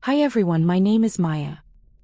Hi everyone, my name is Maya.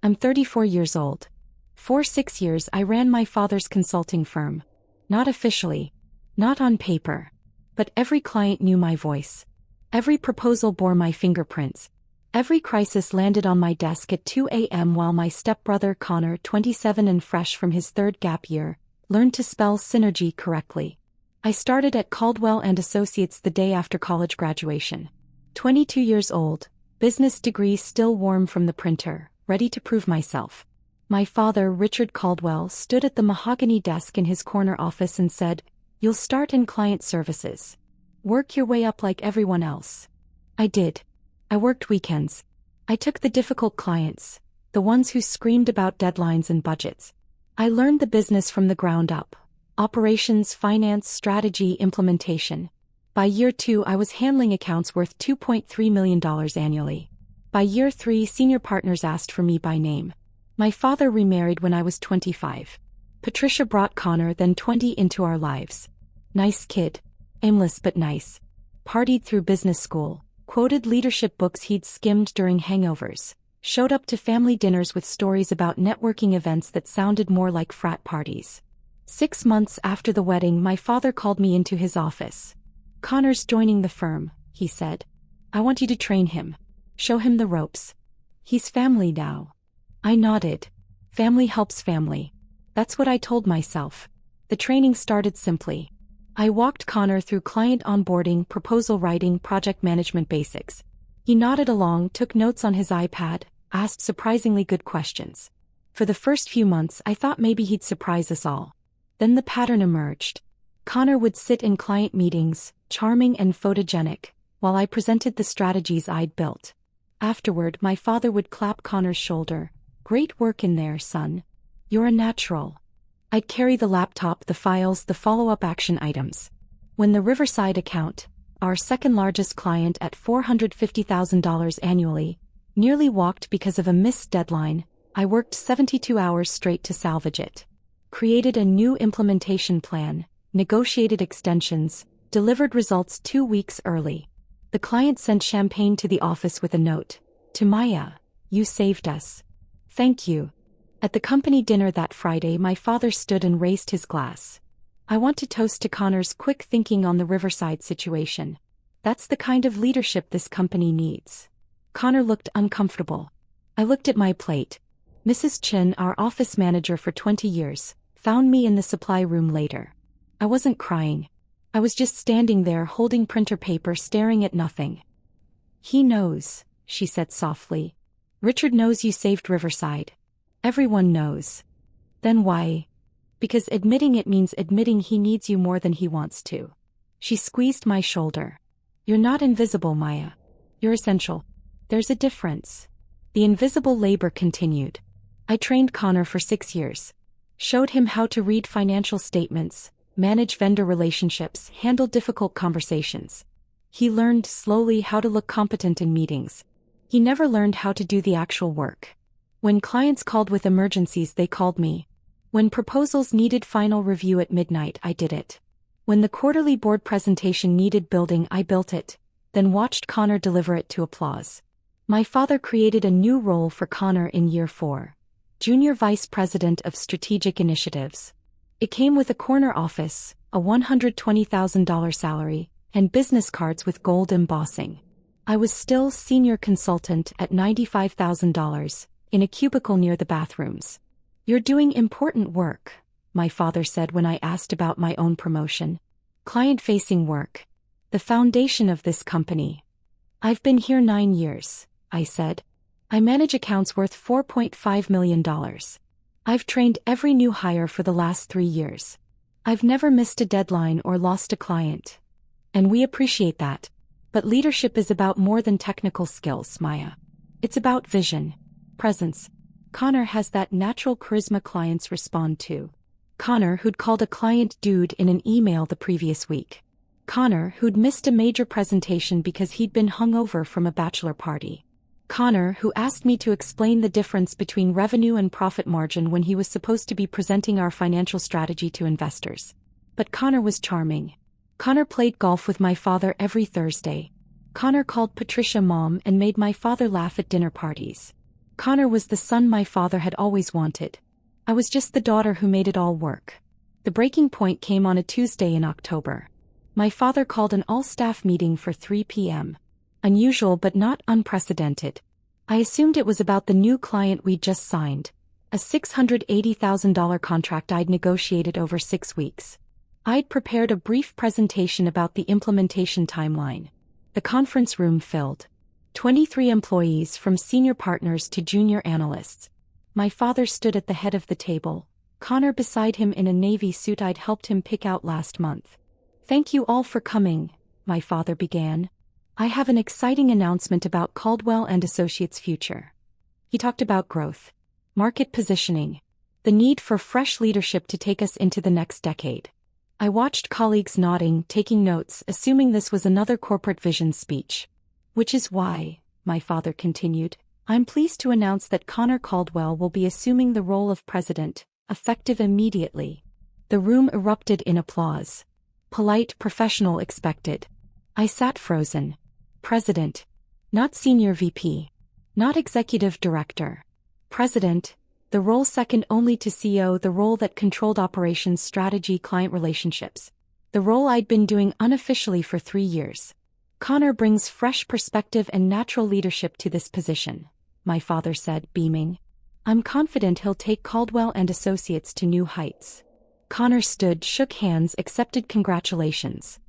I'm 34 years old. For 6 years I ran my father's consulting firm. Not officially. Not on paper. But every client knew my voice. Every proposal bore my fingerprints. Every crisis landed on my desk at 2 a.m. while my stepbrother Connor, 27 and fresh from his third gap year, learned to spell synergy correctly. I started at Caldwell and Associates the day after college graduation. 22 years old, business degree still warm from the printer, ready to prove myself. My father, Richard Caldwell, stood at the mahogany desk in his corner office and said, "You'll start in client services. Work your way up like everyone else." I did. I worked weekends. I took the difficult clients, the ones who screamed about deadlines and budgets. I learned the business from the ground up. Operations, finance, strategy, implementation. By year 2 I was handling accounts worth $2.3 million annually. By year 3 senior partners asked for me by name. My father remarried when I was 25. Patricia brought Connor, then 20, into our lives. Nice kid. Aimless but nice. Partied through business school. Quoted leadership books he'd skimmed during hangovers. Showed up to family dinners with stories about networking events that sounded more like frat parties. 6 months after the wedding my father called me into his office. "Connor's joining the firm," he said. "I want you to train him. Show him the ropes. He's family now." I nodded. Family helps family. That's what I told myself. The training started simply. I walked Connor through client onboarding, proposal writing, project management basics. He nodded along, took notes on his iPad, asked surprisingly good questions. For the first few months I thought maybe he'd surprise us all. Then the pattern emerged. Connor would sit in client meetings, charming and photogenic, while I presented the strategies I'd built. Afterward my father would clap Connor's shoulder. "Great work in there, son. You're a natural." I'd carry the laptop, the files, the follow-up action items. When the Riverside account, our second largest client at $450,000 annually, nearly walked because of a missed deadline, I worked 72 hours straight to salvage it. Created a new implementation plan, negotiated extensions, delivered results 2 weeks early. The client sent champagne to the office with a note. "To Maya, you saved us. Thank you." At the company dinner that Friday my father stood and raised his glass. "I want to toast to Connor's quick thinking on the Riverside situation. That's the kind of leadership this company needs." Connor looked uncomfortable. I looked at my plate. Mrs. Chin, our office manager for 20 years, found me in the supply room later. I wasn't crying. I was just standing there holding printer paper, staring at nothing. "He knows," she said softly. "Richard knows you saved Riverside. Everyone knows." "Then why?" "Because admitting it means admitting he needs you more than he wants to." She squeezed my shoulder. "You're not invisible, Maya. You're essential. There's a difference." The invisible labor continued. I trained Connor for 6 years. Showed him how to read financial statements, manage vendor relationships, handle difficult conversations. He learned slowly how to look competent in meetings. He never learned how to do the actual work. When clients called with emergencies, they called me. When proposals needed final review at midnight, I did it. When the quarterly board presentation needed building, I built it, then watched Connor deliver it to applause. My father created a new role for Connor in year 4. Junior Vice President of Strategic Initiatives. It came with a corner office, a $120,000 salary, and business cards with gold embossing. I was still senior consultant at $95,000, in a cubicle near the bathrooms. "You're doing important work," my father said when I asked about my own promotion. "Client-facing work. The foundation of this company." "I've been here 9 years," I said. "I manage accounts worth $4.5 million. I've trained every new hire for the last 3 years. I've never missed a deadline or lost a client. And we appreciate that. But leadership is about more than technical skills, Maya. It's about vision. Presence. Connor has that natural charisma clients respond to. Connor, who'd called a client dude in an email the previous week. Connor, who'd missed a major presentation because he'd been hungover from a bachelor party. Connor, who asked me to explain the difference between revenue and profit margin when he was supposed to be presenting our financial strategy to investors. But Connor was charming. Connor played golf with my father every Thursday. Connor called Patricia mom and made my father laugh at dinner parties. Connor was the son my father had always wanted. I was just the daughter who made it all work. The breaking point came on a Tuesday in October. My father called an all-staff meeting for 3 p.m. Unusual but not unprecedented. I assumed it was about the new client we'd just signed, a $680,000 contract I'd negotiated over 6 weeks. I'd prepared a brief presentation about the implementation timeline. The conference room filled. 23 employees from senior partners to junior analysts. My father stood at the head of the table, Connor beside him in a navy suit I'd helped him pick out last month. "Thank you all for coming," my father began. "I have an exciting announcement about Caldwell and Associates' future." He talked about growth, market positioning, the need for fresh leadership to take us into the next decade. I watched colleagues nodding, taking notes, assuming this was another corporate vision speech. "Which is why," my father continued, "I'm pleased to announce that Connor Caldwell will be assuming the role of president, effective immediately." The room erupted in applause. Polite, professional, expected. I sat frozen. President. Not senior VP. Not executive director. President. The role second only to CEO, the role that controlled operations, strategy, client relationships. The role I'd been doing unofficially for 3 years. "Connor brings fresh perspective and natural leadership to this position," my father said, beaming. "I'm confident he'll take Caldwell and Associates to new heights." Connor stood, shook hands, accepted congratulations.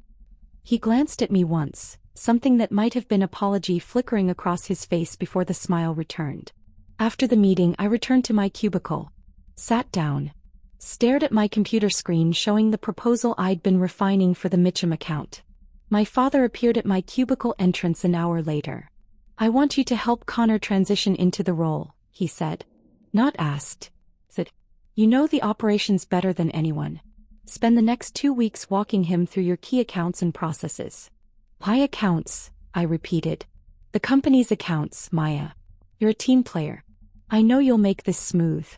He glanced at me once, something that might have been apology flickering across his face before the smile returned. After the meeting, I returned to my cubicle. Sat down. Stared at my computer screen showing the proposal I'd been refining for the Mitchum account. My father appeared at my cubicle entrance an hour later. "I want you to help Connor transition into the role," he said. Not asked. Said, "You know the operations better than anyone. Spend the next 2 weeks walking him through your key accounts and processes." "My accounts," I repeated. "The company's accounts, Maya. You're a team player. I know you'll make this smooth."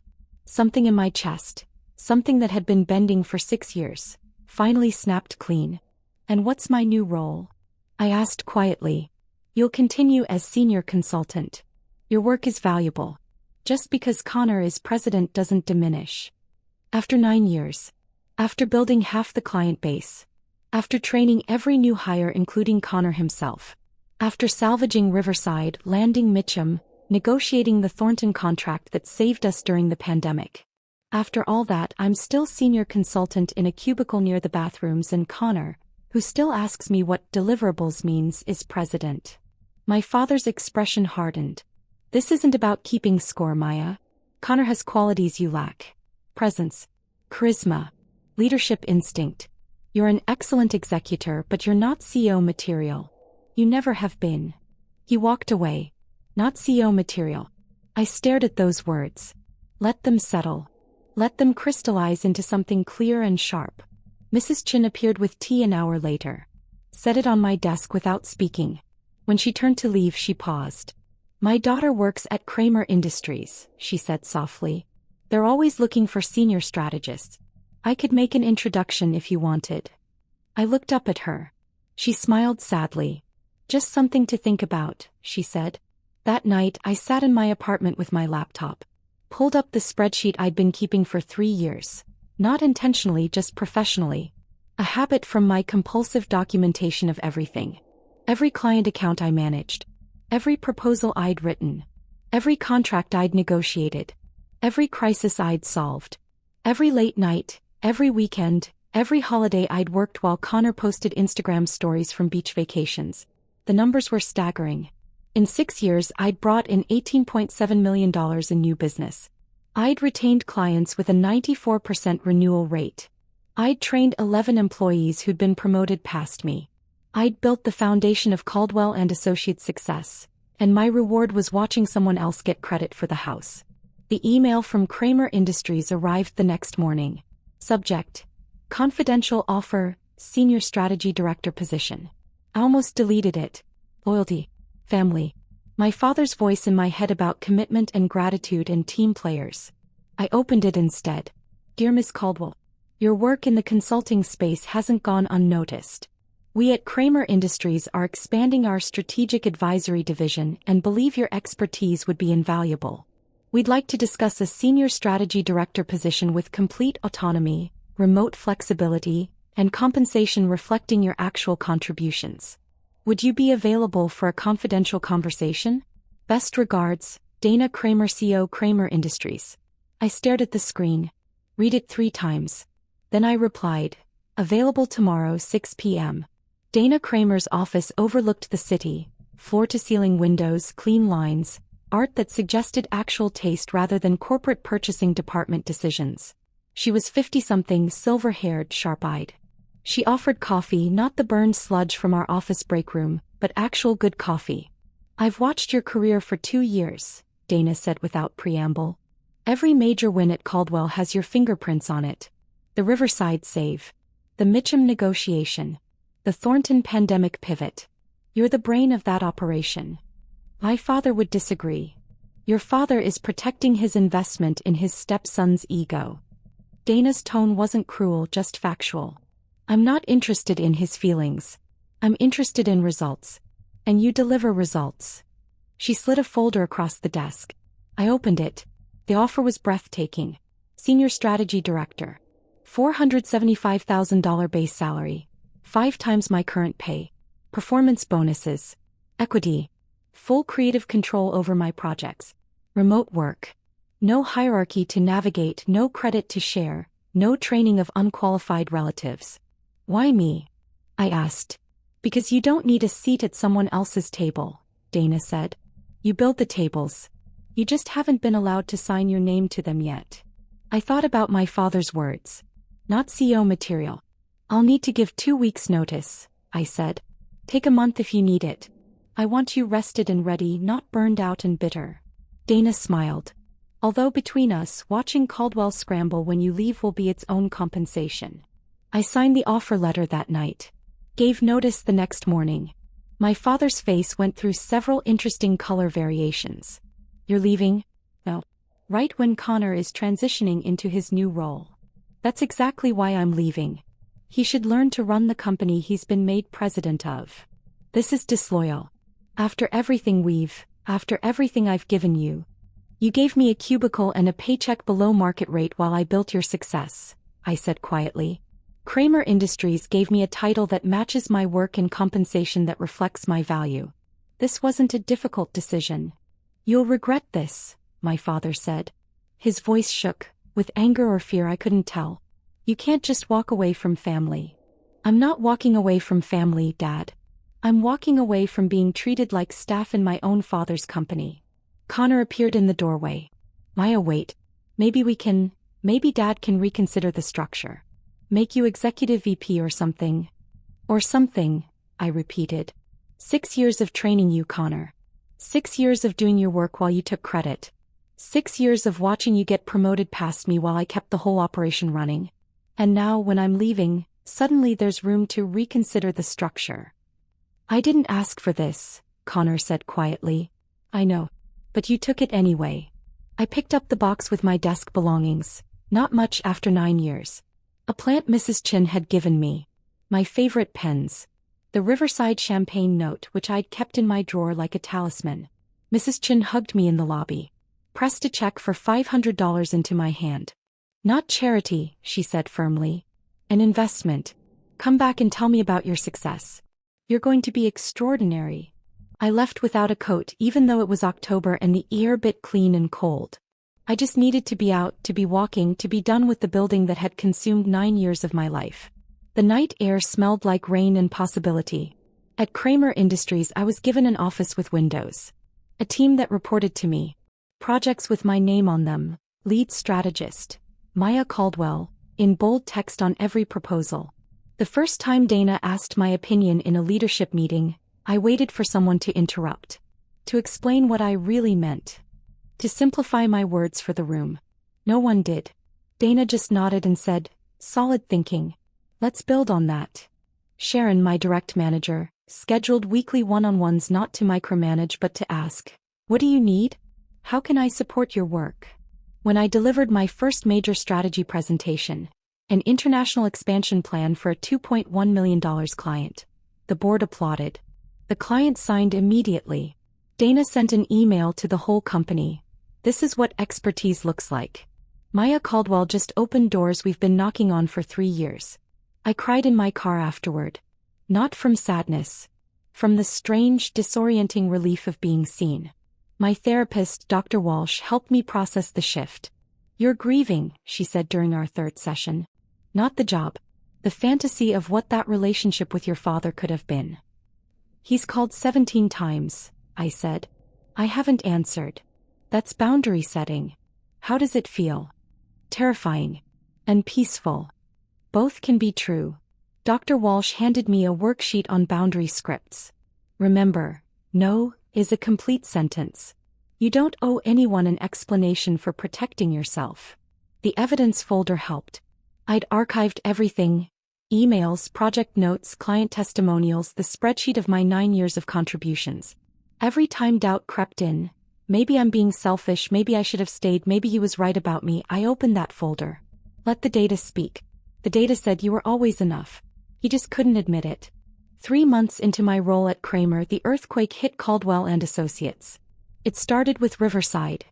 Something in my chest, something that had been bending for 6 years, finally snapped clean. "And what's my new role?" I asked quietly. "You'll continue as senior consultant. Your work is valuable. Just because Connor is president doesn't diminish." After 9 years. After building half the client base. After training every new hire including Connor himself. After salvaging Riverside, landing Mitchum, negotiating the Thornton contract that saved us during the pandemic. After all that, I'm still senior consultant in a cubicle near the bathrooms, and Connor, who still asks me what deliverables means, is president. My father's expression hardened. "This isn't about keeping score, Maya. Connor has qualities you lack. Presence. Charisma. Leadership instinct. You're an excellent executor, but you're not CEO material. You never have been." He walked away. "Not CEO material." I stared at those words. Let them settle. Let them crystallize into something clear and sharp. Mrs. Chin appeared with tea an hour later. Set it on my desk without speaking. When she turned to leave, she paused. "My daughter works at Kramer Industries," she said softly. "They're always looking for senior strategists. I could make an introduction if you wanted." I looked up at her. She smiled sadly. "Just something to think about," she said. That night, I sat in my apartment with my laptop. Pulled up the spreadsheet I'd been keeping for 3 years. Not intentionally, just professionally. A habit from my compulsive documentation of everything. Every client account I managed. Every proposal I'd written. Every contract I'd negotiated. Every crisis I'd solved. Every late night, every weekend, every holiday I'd worked while Connor posted Instagram stories from beach vacations. The numbers were staggering. In 6 years, I'd brought in $18.7 million in new business. I'd retained clients with a 94% renewal rate. I'd trained 11 employees who'd been promoted past me. I'd built the foundation of Caldwell and Associates' success, and my reward was watching someone else get credit for the house. The email from Kramer Industries arrived the next morning. Subject: confidential offer, senior strategy director position. I almost deleted it. Loyalty. Family. My father's voice in my head about commitment and gratitude and team players. I opened it instead. "Dear Miss Caldwell, your work in the consulting space hasn't gone unnoticed. We at Kramer Industries are expanding our strategic advisory division and believe your expertise would be invaluable. We'd like to discuss a senior strategy director position with complete autonomy, remote flexibility, and compensation reflecting your actual contributions. Would you be available for a confidential conversation? Best regards, Dana Kramer, CEO, Kramer Industries. I stared at the screen. Read it 3 times. Then I replied, available tomorrow 6 p.m. Dana Kramer's office overlooked the city, floor-to-ceiling windows, clean lines, art that suggested actual taste rather than corporate purchasing department decisions. She was 50-something, silver-haired, sharp-eyed. She offered coffee, not the burned sludge from our office break room, but actual good coffee. I've watched your career for 2 years, Dana said without preamble. Every major win at Caldwell has your fingerprints on it. The Riverside save. The Mitchum negotiation. The Thornton pandemic pivot. You're the brain of that operation. My father would disagree. Your father is protecting his investment in his stepson's ego. Dana's tone wasn't cruel, just factual. I'm not interested in his feelings. I'm interested in results. And you deliver results. She slid a folder across the desk. I opened it. The offer was breathtaking. Senior Strategy Director. $475,000 base salary. 5 times my current pay. Performance bonuses. Equity. Full creative control over my projects. Remote work. No hierarchy to navigate, no credit to share, no training of unqualified relatives. Why me? I asked. Because you don't need a seat at someone else's table, Dana said. You build the tables. You just haven't been allowed to sign your name to them yet. I thought about my father's words. Not CEO material. I'll need to give 2 weeks' notice, I said. Take a month if you need it. I want you rested and ready, not burned out and bitter. Dana smiled. Although between us, watching Caldwell scramble when you leave will be its own compensation. I signed the offer letter that night. Gave notice the next morning. My father's face went through several interesting color variations. You're leaving? No. Right when Connor is transitioning into his new role. That's exactly why I'm leaving. He should learn to run the company he's been made president of. This is disloyal. After everything I've given you. You gave me a cubicle and a paycheck below market rate while I built your success, I said quietly. Kramer Industries gave me a title that matches my work and compensation that reflects my value. This wasn't a difficult decision. You'll regret this, my father said. His voice shook, with anger or fear I couldn't tell. You can't just walk away from family. I'm not walking away from family, Dad. I'm walking away from being treated like staff in my own father's company. Connor appeared in the doorway. Maya, wait. Maybe Dad can reconsider the structure. Make you executive VP or something. Or something, I repeated. 6 years of training you, Connor. 6 years of doing your work while you took credit. 6 years of watching you get promoted past me while I kept the whole operation running. And now, when I'm leaving, suddenly there's room to reconsider the structure. I didn't ask for this, Connor said quietly. I know. But you took it anyway. I picked up the box with my desk belongings, not much after 9 years. A plant Mrs. Chin had given me. My favorite pens. The Riverside champagne note which I'd kept in my drawer like a talisman. Mrs. Chin hugged me in the lobby. Pressed a check for $500 into my hand. Not charity, she said firmly. An investment. Come back and tell me about your success. You're going to be extraordinary. I left without a coat even though it was October and the air bit clean and cold. I just needed to be out, to be walking, to be done with the building that had consumed 9 years of my life. The night air smelled like rain and possibility. At Kramer Industries I was given an office with windows. A team that reported to me. Projects with my name on them. Lead strategist. Maya Caldwell, in bold text on every proposal. The first time Dana asked my opinion in a leadership meeting, I waited for someone to interrupt. To explain what I really meant. To simplify my words for the room. No one did. Dana just nodded and said, solid thinking. Let's build on that. Sharon, my direct manager, scheduled weekly one-on-ones not to micromanage but to ask, what do you need? How can I support your work? When I delivered my first major strategy presentation, an international expansion plan for a $2.1 million client, The board applauded. The client signed immediately. Dana sent an email to the whole company. This is what expertise looks like. Maya Caldwell just opened doors we've been knocking on for 3 years. I cried in my car afterward. Not from sadness. From the strange, disorienting relief of being seen. My therapist, Dr. Walsh, helped me process the shift. You're grieving, she said during our 3rd session. Not the job. The fantasy of what that relationship with your father could have been. He's called 17 times, I said. I haven't answered. That's boundary setting. How does it feel? Terrifying. And peaceful. Both can be true. Dr. Walsh handed me a worksheet on boundary scripts. Remember, no is a complete sentence. You don't owe anyone an explanation for protecting yourself. The evidence folder helped. I'd archived everything. Emails, project notes, client testimonials, the spreadsheet of my 9 years of contributions. Every time doubt crept in, maybe I'm being selfish, maybe I should have stayed, maybe he was right about me, I opened that folder. Let the data speak. The data said you were always enough. He just couldn't admit it. 3 months into my role at Kramer, the earthquake hit Caldwell and Associates. It started with Riverside.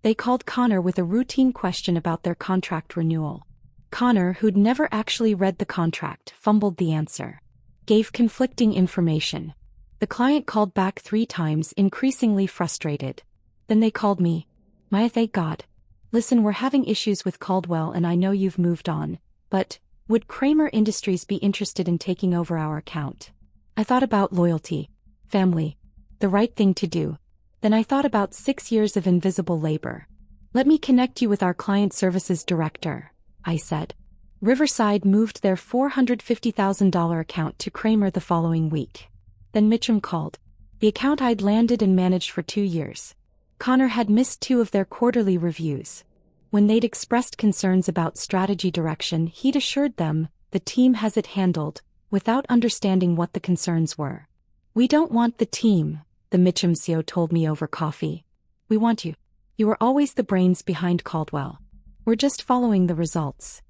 They called Connor with a routine question about their contract renewal. Connor, who'd never actually read the contract, fumbled the answer. Gave conflicting information. The client called back 3 times, increasingly frustrated. Then they called me. Maya, thank God. Listen, we're having issues with Caldwell and I know you've moved on, but would Kramer Industries be interested in taking over our account? I thought about loyalty, family, the right thing to do. Then I thought about 6 years of invisible labor. Let me connect you with our client services director, I said. Riverside moved their $450,000 account to Kramer the following week. Then Mitchum called. The account I'd landed and managed for 2 years. Connor had missed 2 of their quarterly reviews. When they'd expressed concerns about strategy direction, he'd assured them, the team has it handled, without understanding what the concerns were. We don't want the team, the Mitchum CEO told me over coffee. We want you. You were always the brains behind Caldwell. We're just following the results.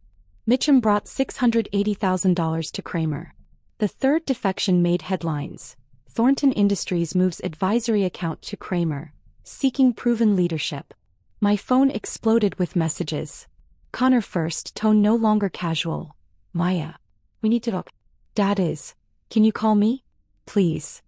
Mitchum brought $680,000 to Kramer. The 3rd defection made headlines. Thornton Industries moves advisory account to Kramer, seeking proven leadership. My phone exploded with messages. Connor first, tone no longer casual. Maya. We need to talk. Dad is. Can you call me? Please.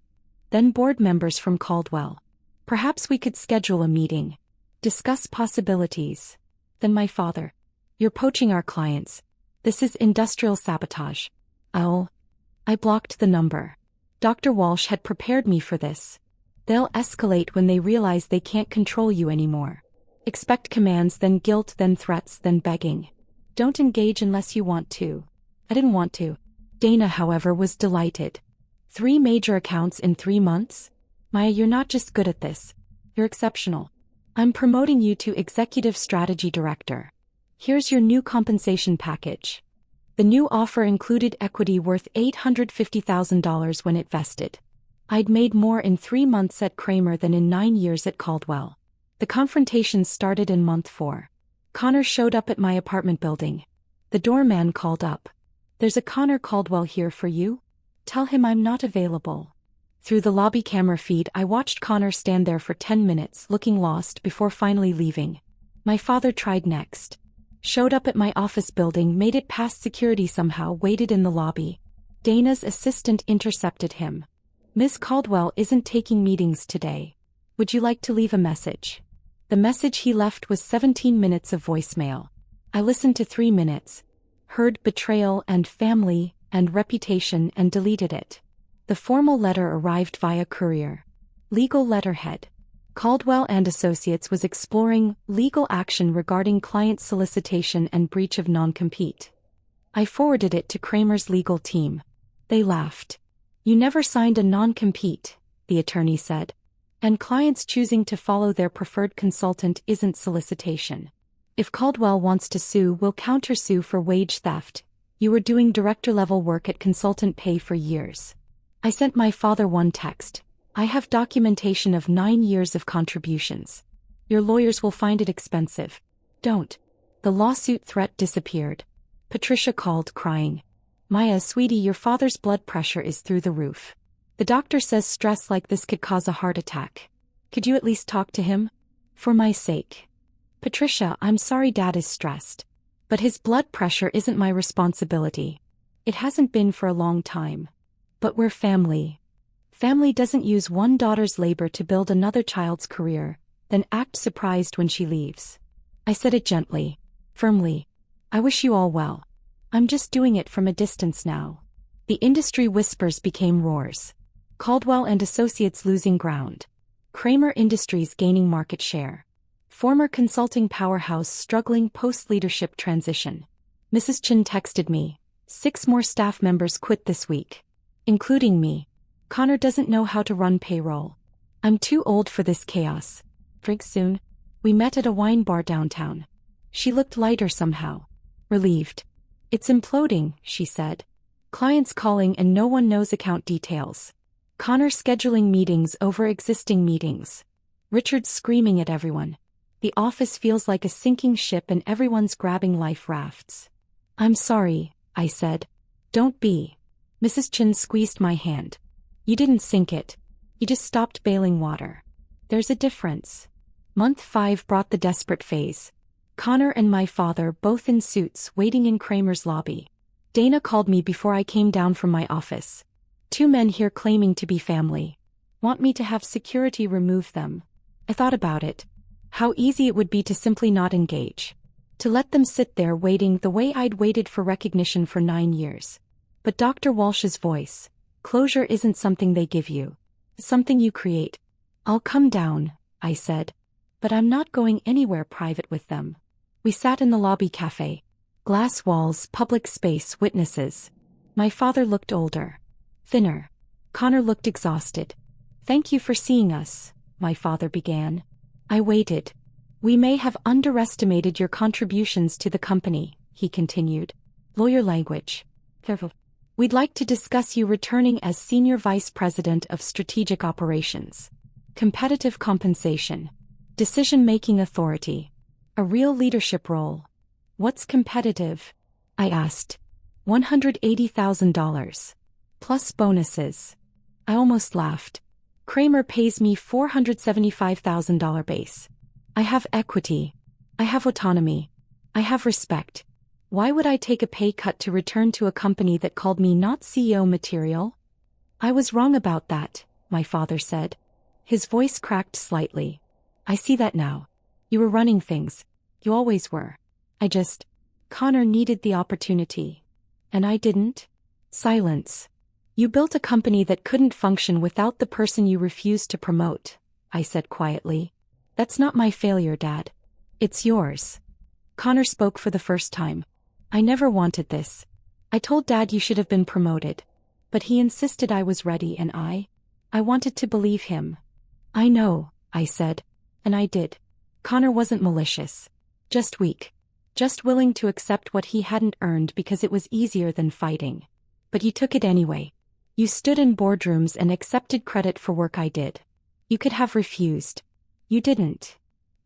Then board members from Caldwell. Perhaps we could schedule a meeting. Discuss possibilities. Then my father. You're poaching our clients. This is industrial sabotage. I blocked the number. Dr. Walsh had prepared me for this. They'll escalate when they realize they can't control you anymore. Expect commands, then guilt, then threats, then begging. Don't engage unless you want to. I didn't want to. Dana, however, was delighted. 3 major accounts in 3 months? Maya, you're not just good at this. You're exceptional. I'm promoting you to Executive Strategy Director. Here's your new compensation package. The new offer included equity worth $850,000 when it vested. I'd made more in 3 months at Kramer than in 9 years at Caldwell. The confrontations started in month 4. Connor showed up at my apartment building. The doorman called up. There's a Connor Caldwell here for you. Tell him I'm not available. Through the lobby camera feed, I watched Connor stand there for 10 minutes, looking lost before finally leaving. My father tried next. Showed up at my office building, made it past security somehow, waited in the lobby. Dana's assistant intercepted him. Miss Caldwell isn't taking meetings today. Would you like to leave a message? The message he left was 17 minutes of voicemail. I listened to 3 minutes, heard betrayal and family and reputation and deleted it. The formal letter arrived via courier. Legal letterhead. Caldwell and Associates was exploring legal action regarding client solicitation and breach of non-compete. I forwarded it to Kramer's legal team. They laughed. You never signed a non-compete, the attorney said. And clients choosing to follow their preferred consultant isn't solicitation. If Caldwell wants to sue, we'll countersue for wage theft. You were doing director-level work at consultant pay for years. I sent my father one text. I have documentation of 9 years of contributions. Your lawyers will find it expensive. Don't. The lawsuit threat disappeared. Patricia called, crying. Maya, sweetie, your father's blood pressure is through the roof. The doctor says stress like this could cause a heart attack. Could you at least talk to him? For my sake. Patricia, I'm sorry Dad is stressed. But his blood pressure isn't my responsibility. It hasn't been for a long time. But we're family. Family doesn't use one daughter's labor to build another child's career, then act surprised when she leaves. I said it gently, firmly. I wish you all well. I'm just doing it from a distance now. The industry whispers became roars. Caldwell and Associates losing ground. Kramer Industries gaining market share. Former consulting powerhouse struggling post-leadership transition. Mrs. Chen texted me. 6 more staff members quit this week. Including me. Connor doesn't know how to run payroll. I'm too old for this chaos. Drink soon. We met at a wine bar downtown. She looked lighter somehow. Relieved. It's imploding, she said. Clients calling and no one knows account details. Connor scheduling meetings over existing meetings. Richard screaming at everyone. The office feels like a sinking ship and everyone's grabbing life rafts. I'm sorry, I said. Don't be. Mrs. Chen squeezed my hand. You didn't sink it. You just stopped bailing water. There's a difference. Month 5 brought the desperate phase. Connor and my father both in suits waiting in Kramer's lobby. Dana called me before I came down from my office. 2 men here claiming to be family. Want me to have security remove them. I thought about it. How easy it would be to simply not engage. To let them sit there waiting the way I'd waited for recognition for 9 years. But Dr. Walsh's voice. Closure isn't something they give you. It's something you create. I'll come down, I said. But I'm not going anywhere private with them. We sat in the lobby cafe. Glass walls, public space, witnesses. My father looked older. Thinner. Connor looked exhausted. Thank you for seeing us, my father began. I waited. We may have underestimated your contributions to the company, he continued. Lawyer language. Careful. We'd like to discuss you returning as Senior Vice President of Strategic Operations. Competitive compensation. Decision-making authority. A real leadership role. What's competitive? I asked. $180,000. Plus bonuses. I almost laughed. Kramer pays me $475,000 base. I have equity. I have autonomy. I have respect. Why would I take a pay cut to return to a company that called me not CEO material? I was wrong about that, my father said. His voice cracked slightly. I see that now. You were running things. You always were. Connor needed the opportunity. And I didn't? Silence. You built a company that couldn't function without the person you refused to promote, I said quietly. That's not my failure, Dad. It's yours. Connor spoke for the first time. I never wanted this. I told Dad you should have been promoted. But he insisted I was ready and I wanted to believe him. I know, I said. And I did. Connor wasn't malicious. Just weak. Just willing to accept what he hadn't earned because it was easier than fighting. But you took it anyway. You stood in boardrooms and accepted credit for work I did. You could have refused. You didn't.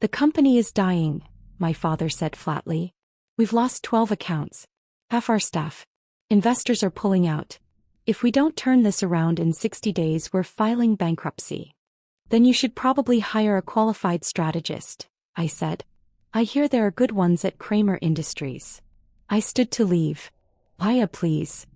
The company is dying, my father said flatly. We've lost 12 accounts. Half our staff. Investors are pulling out. If we don't turn this around in 60 days, we're filing bankruptcy. Then you should probably hire a qualified strategist, I said. I hear there are good ones at Kramer Industries. I stood to leave. Maya, please.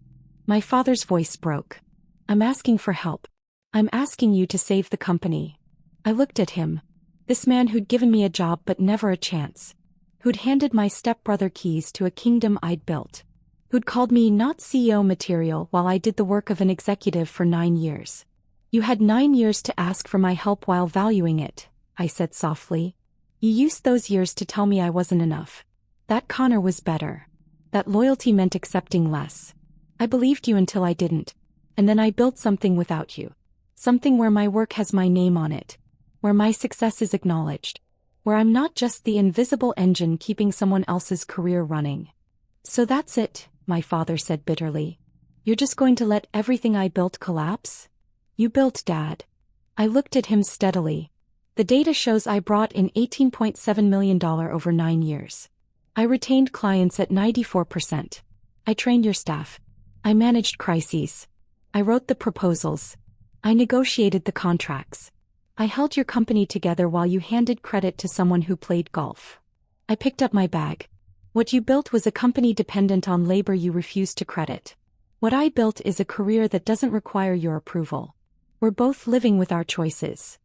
My father's voice broke. I'm asking for help. I'm asking you to save the company. I looked at him. This man who'd given me a job but never a chance. Who'd handed my stepbrother keys to a kingdom I'd built. Who'd called me not CEO material while I did the work of an executive for 9 years. You had 9 years to ask for my help while valuing it, I said softly. You used those years to tell me I wasn't enough. That Connor was better. That loyalty meant accepting less. I believed you until I didn't. And then I built something without you. Something where my work has my name on it. Where my success is acknowledged. Where I'm not just the invisible engine keeping someone else's career running. So that's it, my father said bitterly. You're just going to let everything I built collapse? You built, Dad. I looked at him steadily. The data shows I brought in $18.7 million over 9 years. I retained clients at 94%. I trained your staff. I managed crises. I wrote the proposals. I negotiated the contracts. I held your company together while you handed credit to someone who played golf. I picked up my bag. What you built was a company dependent on labor you refused to credit. What I built is a career that doesn't require your approval. We're both living with our choices.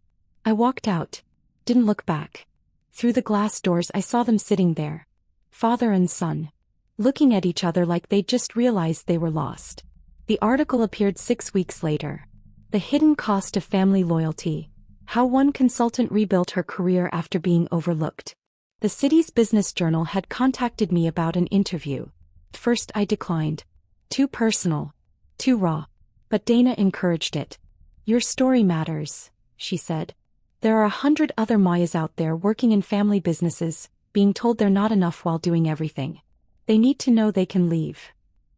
I walked out. Didn't look back. Through the glass doors I saw them sitting there. Father and son. Looking at each other like they'd just realized they were lost. The article appeared 6 weeks later. The hidden cost of family loyalty. How one consultant rebuilt her career after being overlooked. The city's business journal had contacted me about an interview. At first I declined. Too personal. Too raw. But Dana encouraged it. Your story matters, she said. There are 100 other Mayas out there working in family businesses, being told they're not enough while doing everything. They need to know they can leave.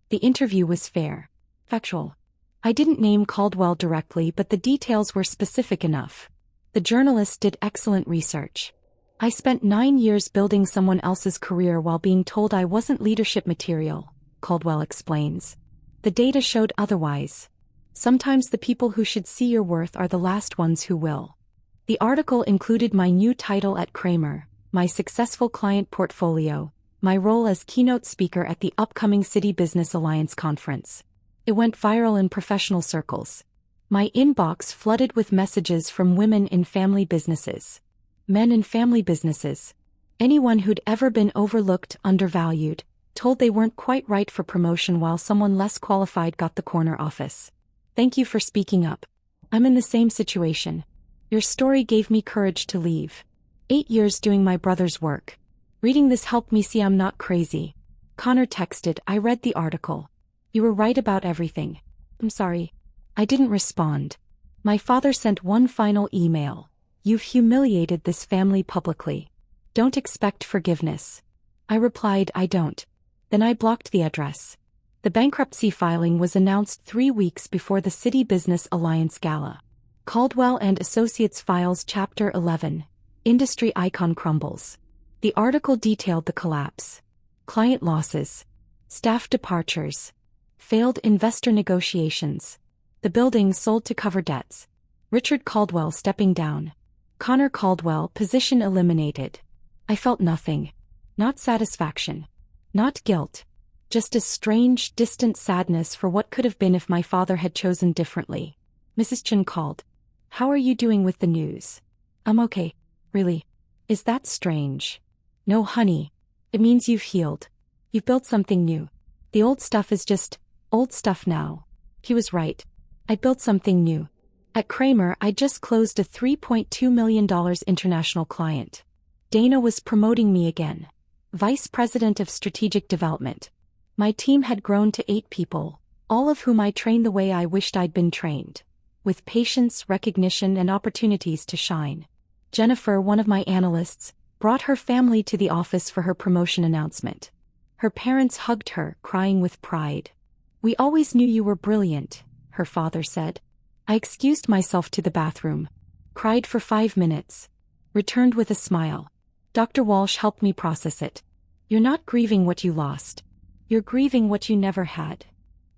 The interview was fair. Factual. I didn't name Caldwell directly, but the details were specific enough. The journalist did excellent research. I spent 9 years building someone else's career while being told I wasn't leadership material, Caldwell explains. The data showed otherwise. Sometimes the people who should see your worth are the last ones who will. The article included my new title at Kramer, my successful client portfolio, my role as keynote speaker at the upcoming City Business Alliance conference. It went viral in professional circles. My inbox flooded with messages from women in family businesses. Men in family businesses. Anyone who'd ever been overlooked, undervalued, told they weren't quite right for promotion while someone less qualified got the corner office. Thank you for speaking up. I'm in the same situation. Your story gave me courage to leave. 8 years doing my brother's work. Reading this helped me see I'm not crazy. Connor texted, I read the article. You were right about everything. I'm sorry. I didn't respond. My father sent one final email. You've humiliated this family publicly. Don't expect forgiveness. I replied, I don't. Then I blocked the address. The bankruptcy filing was announced 3 weeks before the City Business Alliance Gala. Caldwell and Associates files Chapter 11. Industry icon crumbles. The article detailed the collapse. Client losses. Staff departures. Failed investor negotiations. The building sold to cover debts. Richard Caldwell stepping down. Connor Caldwell position eliminated. I felt nothing. Not satisfaction. Not guilt. Just a strange, distant sadness for what could have been if my father had chosen differently. Mrs. Chen called. How are you doing with the news? I'm okay. Really? Is that strange? No, honey. It means you've healed. You've built something new. The old stuff is just old stuff now. He was right. I built something new. At Kramer, I just closed a $3.2 million international client. Dana was promoting me again. Vice President of Strategic Development. My team had grown to 8 people, all of whom I trained the way I wished I'd been trained. With patience, recognition, and opportunities to shine. Jennifer, one of my analysts, brought her family to the office for her promotion announcement. Her parents hugged her, crying with pride. We always knew you were brilliant, her father said. I excused myself to the bathroom. Cried for 5 minutes. Returned with a smile. Dr. Walsh helped me process it. You're not grieving what you lost. You're grieving what you never had.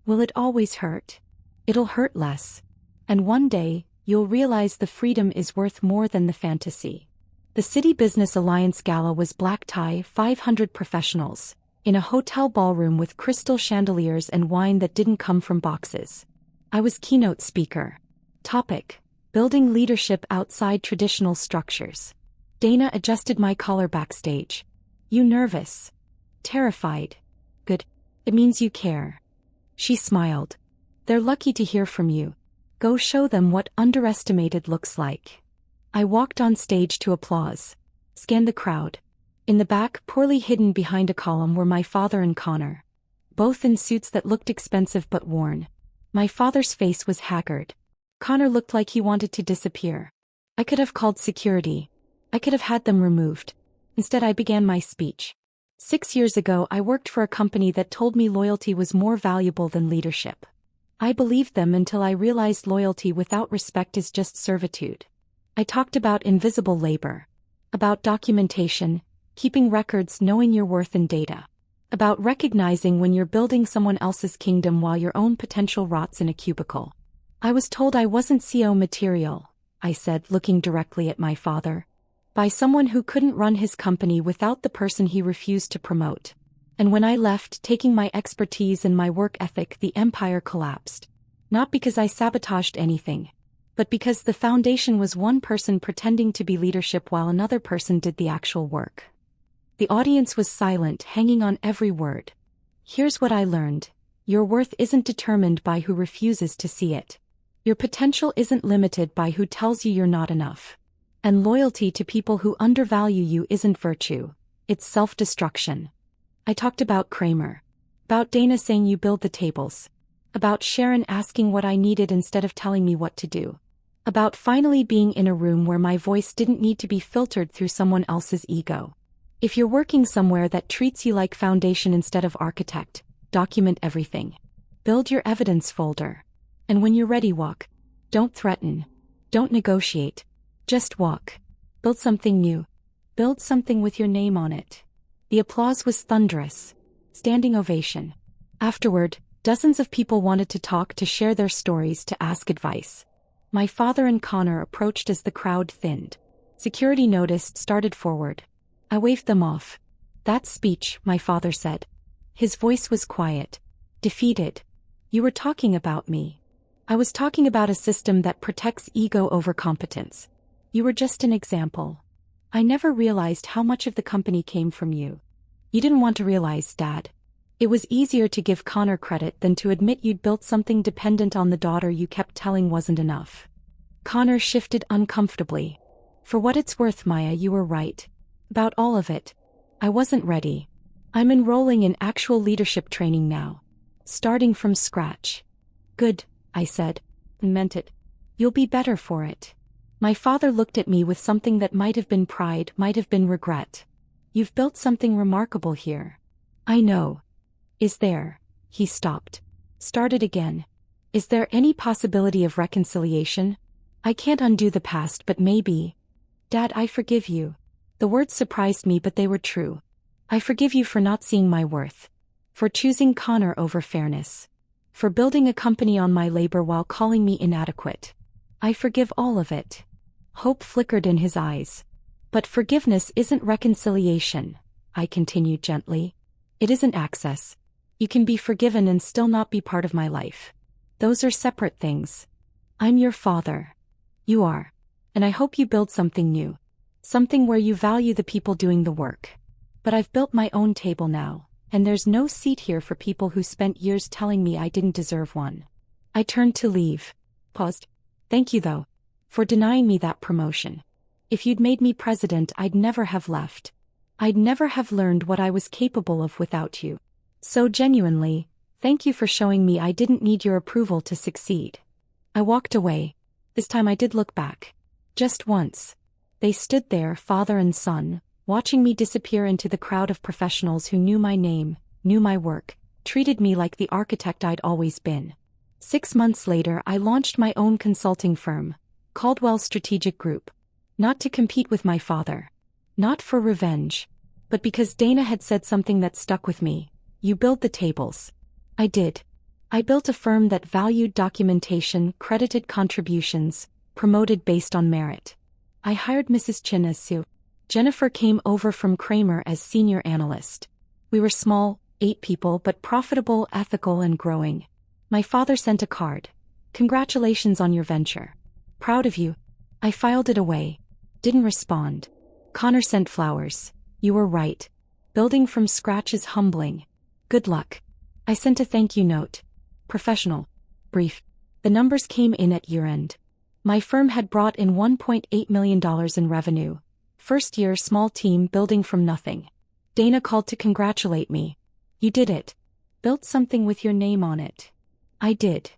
Will it always hurt? It'll hurt less. And one day, you'll realize the freedom is worth more than the fantasy. The City Business Alliance Gala was black tie, 500 professionals, in a hotel ballroom with crystal chandeliers and wine that didn't come from boxes. I was keynote speaker. Topic: Building leadership outside traditional structures. Dana adjusted my collar backstage. You nervous? Terrified. Good. It means you care. She smiled. They're lucky to hear from you. Go show them what underestimated looks like. I walked on stage to applause. Scanned the crowd. In the back, poorly hidden behind a column, were my father and Connor. Both in suits that looked expensive but worn. My father's face was haggard. Connor looked like he wanted to disappear. I could have called security. I could have had them removed. Instead, I began my speech. 6 years ago, I worked for a company that told me loyalty was more valuable than leadership. I believed them until I realized loyalty without respect is just servitude. I talked about invisible labor. About documentation, keeping records, knowing your worth in data. About recognizing when you're building someone else's kingdom while your own potential rots in a cubicle. I was told I wasn't CEO material, I said, looking directly at my father. By someone who couldn't run his company without the person he refused to promote. And when I left, taking my expertise and my work ethic, the empire collapsed. Not because I sabotaged anything, but because the foundation was one person pretending to be leadership while another person did the actual work. The audience was silent, hanging on every word. Here's what I learned. Your worth isn't determined by who refuses to see it. Your potential isn't limited by who tells you you're not enough. And loyalty to people who undervalue you isn't virtue, it's self-destruction. I talked about Kramer. About Dana saying you build the tables. About Sharon asking what I needed instead of telling me what to do. About finally being in a room where my voice didn't need to be filtered through someone else's ego. If you're working somewhere that treats you like foundation instead of architect, document everything. Build your evidence folder. And when you're ready, walk. Don't threaten. Don't negotiate. Just walk. Build something new. Build something with your name on it. The applause was thunderous. Standing ovation. Afterward, dozens of people wanted to talk, to share their stories, to ask advice. My father and Connor approached as the crowd thinned. Security noticed, started forward. I waved them off. That speech, my father said. His voice was quiet. Defeated. You were talking about me. I was talking about a system that protects ego over competence. You were just an example. I never realized how much of the company came from you. You didn't want to realize, Dad. It was easier to give Connor credit than to admit you'd built something dependent on the daughter you kept telling wasn't enough. Connor shifted uncomfortably. For what it's worth, Maya, you were right. About all of it. I wasn't ready. I'm enrolling in actual leadership training now. Starting from scratch. Good, I said. And meant it. You'll be better for it. My father looked at me with something that might have been pride, might have been regret. You've built something remarkable here. I know. Is there? He stopped. Started again. Is there any possibility of reconciliation? I can't undo the past, but maybe. Dad, I forgive you. The words surprised me, but they were true. I forgive you for not seeing my worth. For choosing Connor over fairness. For building a company on my labor while calling me inadequate. I forgive all of it. Hope flickered in his eyes. But forgiveness isn't reconciliation, I continued gently. It isn't access. You can be forgiven and still not be part of my life. Those are separate things. I'm your father. You are. And I hope you build something new. Something where you value the people doing the work. But I've built my own table now, and there's no seat here for people who spent years telling me I didn't deserve one. I turned to leave. Paused. Thank you, though, for denying me that promotion. If you'd made me president, I'd never have left. I'd never have learned what I was capable of without you. So genuinely, thank you for showing me I didn't need your approval to succeed. I walked away. This time I did look back. Just once. They stood there, father and son, watching me disappear into the crowd of professionals who knew my name, knew my work, treated me like the architect I'd always been. 6 months later, I launched my own consulting firm, Caldwell Strategic Group. Not to compete with my father. Not for revenge. But because Dana had said something that stuck with me. You build the tables. I did. I built a firm that valued documentation, credited contributions, promoted based on merit. I hired Mrs. Chin as Sue. Jennifer came over from Kramer as senior analyst. We were small, 8 people, but profitable, ethical, and growing. My father sent a card. Congratulations on your venture. Proud of you. I filed it away. Didn't respond. Connor sent flowers. You were right. Building from scratch is humbling. Good luck. I sent a thank you note. Professional. Brief. The numbers came in at year-end. My firm had brought in $1.8 million in revenue. First year, small team, building from nothing. Dana called to congratulate me. You did it. Built something with your name on it. I did.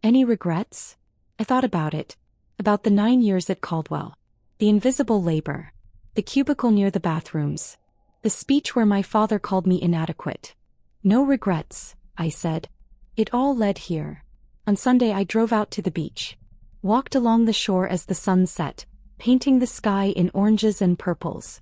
Any regrets? I thought about it. About the 9 years at Caldwell. The invisible labor. The cubicle near the bathrooms. The speech where my father called me inadequate. No regrets, I said. It all led here. On Sunday I drove out to the beach. Walked along the shore as the sun set, painting the sky in oranges and purples.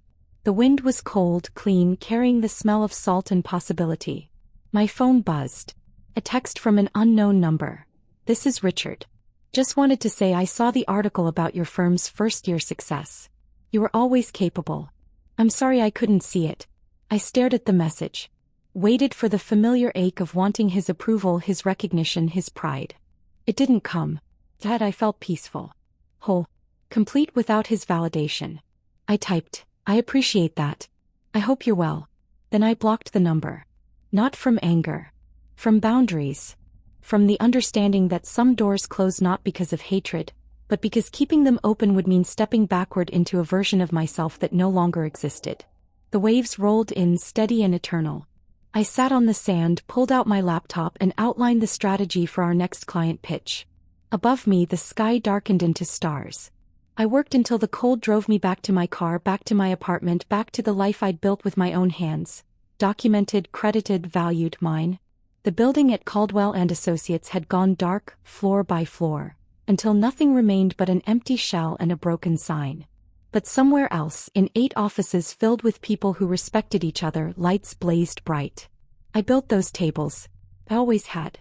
The wind was cold, clean, carrying the smell of salt and possibility. My phone buzzed. A text from an unknown number. "This is Richard. Just wanted to say I saw the article about your firm's first-year success. You were always capable. I'm sorry I couldn't see it." I stared at the message. Waited for the familiar ache of wanting his approval, his recognition, his pride. It didn't come. Instead, I felt peaceful. Whole. Complete without his validation. I typed, "I appreciate that. I hope you're well." Then I blocked the number. Not from anger. From boundaries. From the understanding that some doors close not because of hatred, but because keeping them open would mean stepping backward into a version of myself that no longer existed. The waves rolled in, steady and eternal. I sat on the sand, pulled out my laptop and outlined the strategy for our next client pitch. Above me, the sky darkened into stars. I worked until the cold drove me back to my car, back to my apartment, back to the life I'd built with my own hands. Documented, credited, valued, mine. The building at Caldwell and Associates had gone dark, floor by floor, until nothing remained but an empty shell and a broken sign. But somewhere else, in 8 offices filled with people who respected each other, lights blazed bright. I built those tables. I always had.